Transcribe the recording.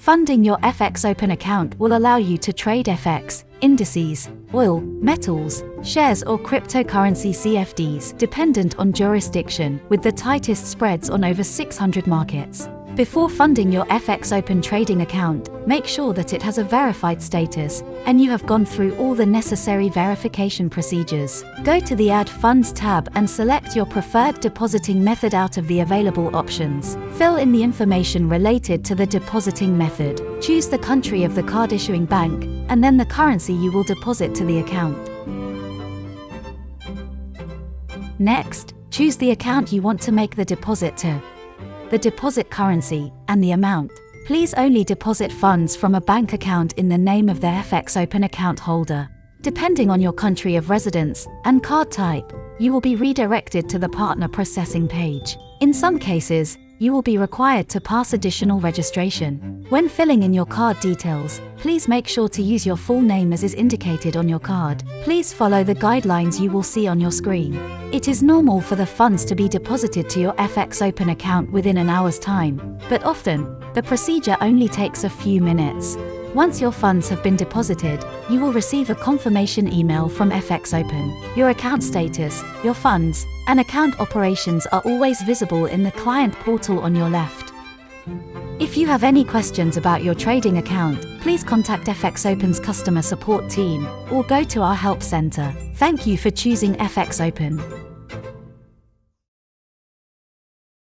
Funding your FXOpen account will allow you to trade FX, indices, oil, metals, shares or cryptocurrency CFDs dependent on jurisdiction, with the tightest spreads on over 600 markets. Before funding your FXOpen trading account, make sure that it has a verified status and you have gone through all the necessary verification procedures. Go to the Add Funds tab and select your preferred depositing method out of the available options. Fill in the information related to the depositing method. Choose the country of the card issuing bank and then the currency you will deposit to the account. Next, choose the account you want to make the deposit to, the deposit currency, and the amount. Please only deposit funds from a bank account in the name of the FXOpen account holder. Depending on your country of residence and card type, you will be redirected to the partner processing page. In some cases, you will be required to pass additional registration. When filling in your card details, please make sure to use your full name as is indicated on your card. Please follow the guidelines you will see on your screen. It is normal for the funds to be deposited to your FXOpen account within an hour's time, but often, the procedure only takes a few minutes. Once your funds have been deposited, you will receive a confirmation email from FXOpen. Your account status, your funds, and account operations are always visible in the client portal on your left. If you have any questions about your trading account, please contact FXOpen's customer support team or go to our help center. Thank you for choosing FXOpen.